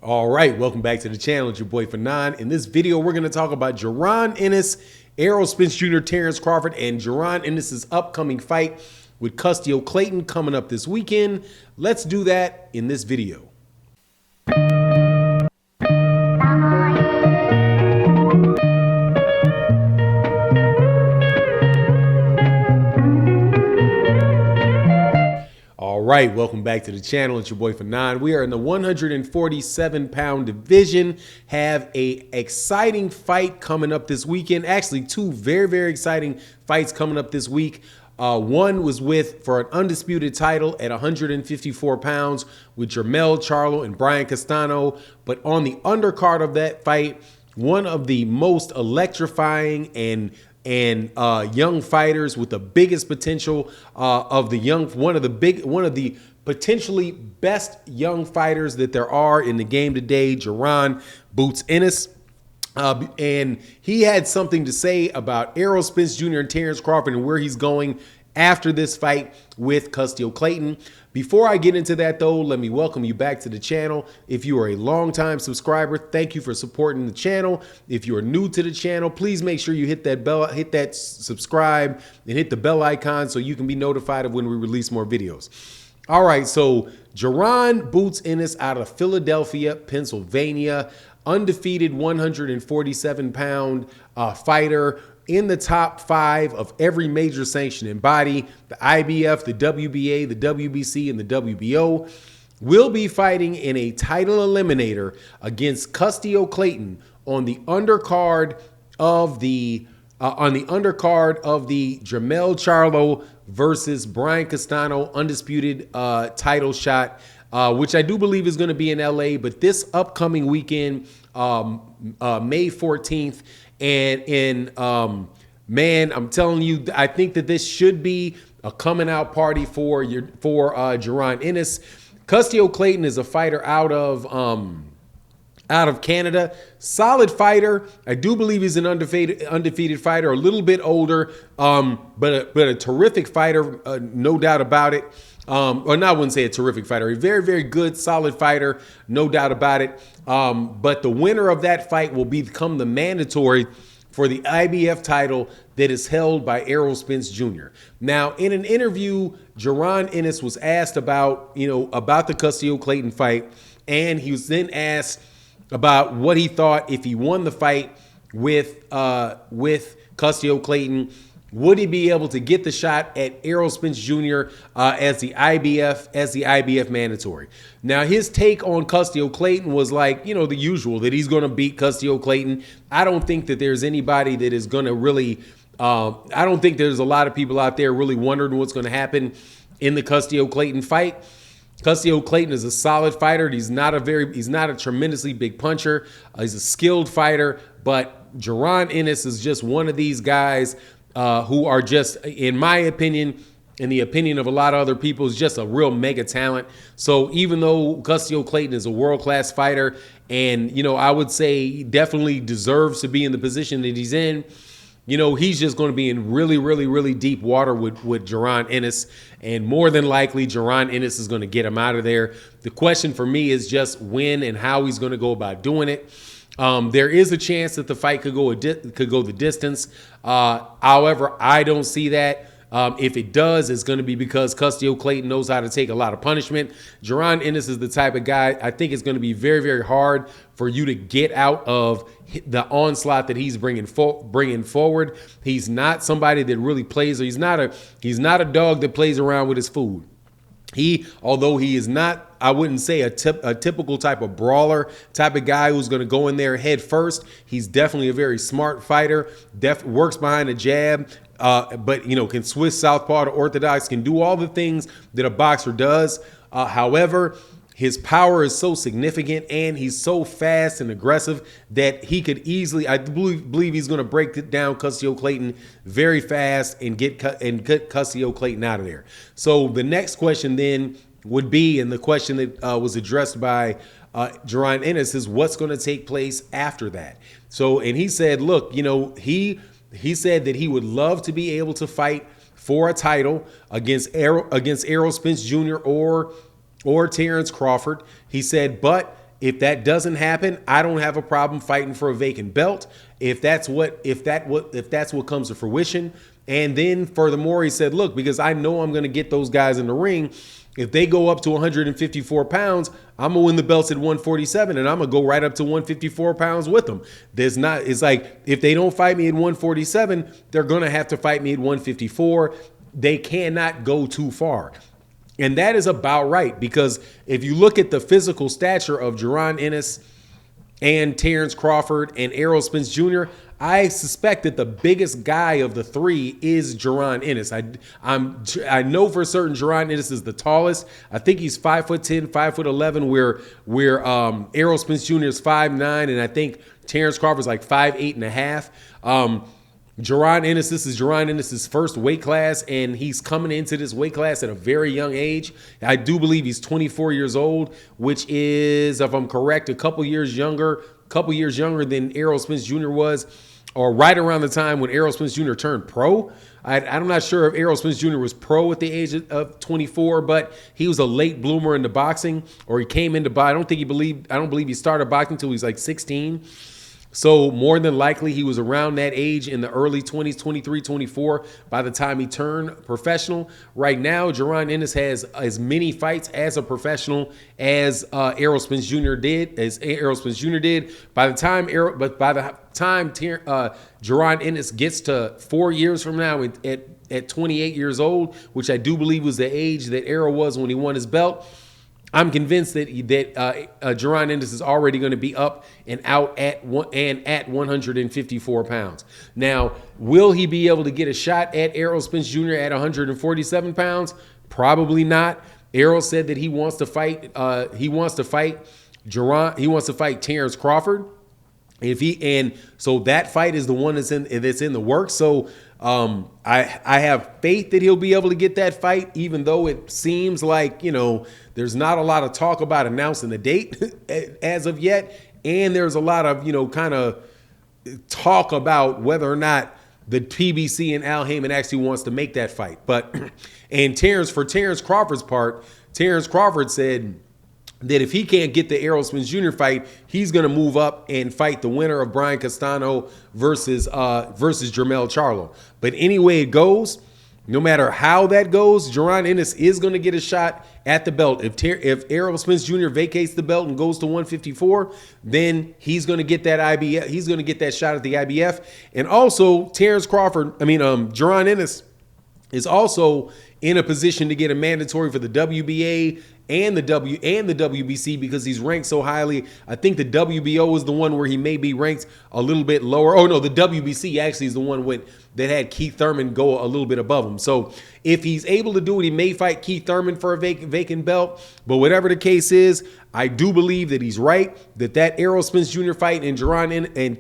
All right, welcome back to the channel. It's your boy Fanon. In this video, we're going to talk about Jaron Ennis, Errol Spence Jr., Terence Crawford, and Jaron Ennis' upcoming fight with Custio Clayton coming up this weekend. Let's do that in this video. All right, welcome back to the channel. It's your boy Fanon. We are in the 147-pound division. Have a exciting fight coming up this weekend. Actually, two very exciting fights coming up this week. One was for an undisputed title at 154 pounds with Jermell Charlo and Brian Castano. But on the undercard of that fight, one of the most electrifying and young fighters with the biggest potential of the young, one of the potentially best young fighters that there are in the game today, Jaron Boots Ennis. And he had something to say about Errol Spence Jr. and Terence Crawford and where he's going after this fight with Custio Clayton. Before I get into that, though, let me welcome you back to the channel. If you are a longtime subscriber, thank you for supporting the channel. If you are new to the channel, please make sure you hit that bell, hit that subscribe, and hit the bell icon so you can be notified of when we release more videos. All right, so Jaron Boots Ennis out of Philadelphia, Pennsylvania, undefeated 147-pound fighter, in the top 5 of every major sanctioning body, the IBF, the WBA, the WBC, and the WBO, will be fighting in a title eliminator against Custio Clayton on the undercard of the Jermell Charlo versus Brian Castano undisputed title shot, which I do believe is going to be in LA, but this upcoming weekend, May 14th. And man, I'm telling you, I think that this should be a coming out party for Jaron Ennis. Custio Clayton is a fighter out of Canada, solid fighter. I do believe he's an undefeated fighter, a little bit older, but a terrific fighter, no doubt about it. Or no, I wouldn't say a terrific fighter, a very good, solid fighter, no doubt about it. But the winner of that fight will become the mandatory for the IBF title that is held by Errol Spence Jr. Now, in an interview, Jaron Ennis was asked about the Custio Clayton fight, and he was then asked about what he thought if he won the fight with Custio Clayton. Would he be able to get the shot at Errol Spence Jr. As the IBF mandatory? Now, his take on Custio Clayton was like, the usual, that he's going to beat Custio Clayton. I don't think that there's anybody that is going to really, I don't think there's a lot of people out there really wondering what's going to happen in the Custio Clayton fight. Custio Clayton is a solid fighter. He's not a tremendously big puncher. He's a skilled fighter, but Jaron Ennis is just one of these guys who are just, in my opinion, in the opinion of a lot of other people, is just a real mega talent. So even though Custio Clayton is a world-class fighter and, I would say he definitely deserves to be in the position that he's in, he's just going to be in really deep water with Jaron Ennis. And more than likely, Jaron Ennis is going to get him out of there. The question for me is just when and how he's going to go about doing it. There is a chance that the fight could go the distance. However, I don't see that. If it does, it's going to be because Custio Clayton knows how to take a lot of punishment. Jaron Ennis is the type of guy, I think it's going to be very hard for you to get out of the onslaught that he's bringing forward. He's not somebody that really plays, or he's not a dog that plays around with his food. Although he is not, I wouldn't say a typical type of brawler, type of guy who's going to go in there head first. He's definitely a very smart fighter, works behind a jab, but can switch southpaw to orthodox, can do all the things that a boxer does. However, his power is so significant and he's so fast and aggressive that he could easily, I believe he's going to break down Custio Clayton very fast and get Custio Clayton out of there. So the next question then would be, and the question that was addressed by Jaron Ennis, is what's going to take place after that. So, and he said, look, he said that he would love to be able to fight for a title against Errol Spence Jr. or Terence Crawford. He said, but If that doesn't happen, I don't have a problem fighting for a vacant belt. If that's what comes to fruition. And then furthermore, he said, look, because I know I'm going to get those guys in the ring. If they go up to 154 pounds, I'm going to win the belts at 147, and I'm going to go right up to 154 pounds with them. It's like, if they don't fight me at 147, they're going to have to fight me at 154. They cannot go too far. And that is about right, because if you look at the physical stature of Jaron Ennis and Terence Crawford and Errol Spence Jr., I suspect that the biggest guy of the three is Jaron Ennis. I know for certain Jaron Ennis is the tallest. I think he's 5'10", 5'11", where Errol Spence Jr. is 5'9", and I think Terence Crawford is like 5'8.5". This is Jaron Ennis' first weight class, and he's coming into this weight class at a very young age. I do believe he's 24 years old, which is, if I'm correct, a couple years younger than Errol Spence Jr. was, or right around the time when Errol Spence Jr. turned pro. I'm not sure if Errol Spence Jr. was pro at the age of 24, but he was a late bloomer into boxing, or he came into boxing. I don't believe he started boxing until he was like 16. So more than likely, he was around that age in the early 20s, 23, 24, by the time he turned professional. Right now, Jaron Ennis has as many fights as a professional as Errol Spence Jr. did. By the time Jaron Ennis gets to 4 years from now at 28 years old, which I do believe was the age that Errol was when he won his belt, I'm convinced that Jaron Ennis is already going to be up and out at 154 pounds. Now, will he be able to get a shot at Errol Spence Jr. at 147 pounds? Probably not. Errol said that he wants to fight. He wants to fight Terence Crawford. So that fight is the one that's in the works. So I have faith that he'll be able to get that fight, even though it seems like, there's not a lot of talk about announcing the date as of yet. And there's a lot of, kind of talk about whether or not the PBC and Al Heyman actually wants to make that fight. For Terence Crawford's part, Terence Crawford said that if he can't get the Errol Spence Jr. fight, he's going to move up and fight the winner of Brian Castano versus Jermell Charlo. But anyway it goes, no matter how that goes, Jaron Ennis is going to get a shot at the belt. If Errol Spence Jr. vacates the belt and goes to 154, then he's going to get that IBF. He's going to get that shot at the IBF. And also, Jaron Ennis is also in a position to get a mandatory for the WBA and the WBC because he's ranked so highly. I think the WBO is the one where he may be ranked a little bit lower. Oh no, the WBC actually is the one that had Keith Thurman go a little bit above him. So if he's able to do it, he may fight Keith Thurman for a vacant belt. But whatever the case is, I do believe that he's right, that Errol Spence Jr. fight and Jaron and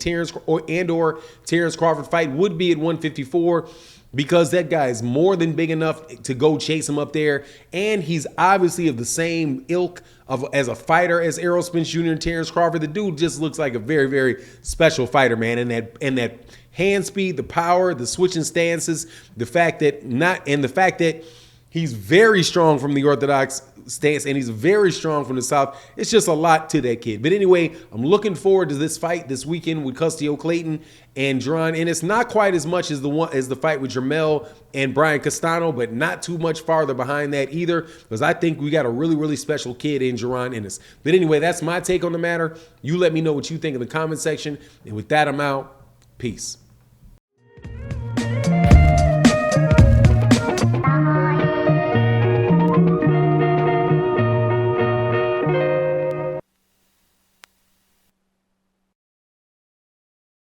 Terence Crawford fight would be at 154. Because that guy is more than big enough to go chase him up there. And he's obviously of the same ilk as a fighter as Errol Spence Jr. and Terence Crawford. The dude just looks like a very, very special fighter, man. And that hand speed, the power, the switching stances, the fact that he's very strong from the orthodox stance and he's very strong from the south. It's just a lot to that kid. But anyway, I'm looking forward to this fight this weekend with Custio Clayton and Jaron Ennis. Not quite as much as the fight with Jermell and Brian Castano, but not too much farther behind that either, because I think we got a really, really special kid in Jaron Ennis. But anyway, that's my take on the matter. You let me know what you think in the comment section. And with that, I'm out. Peace.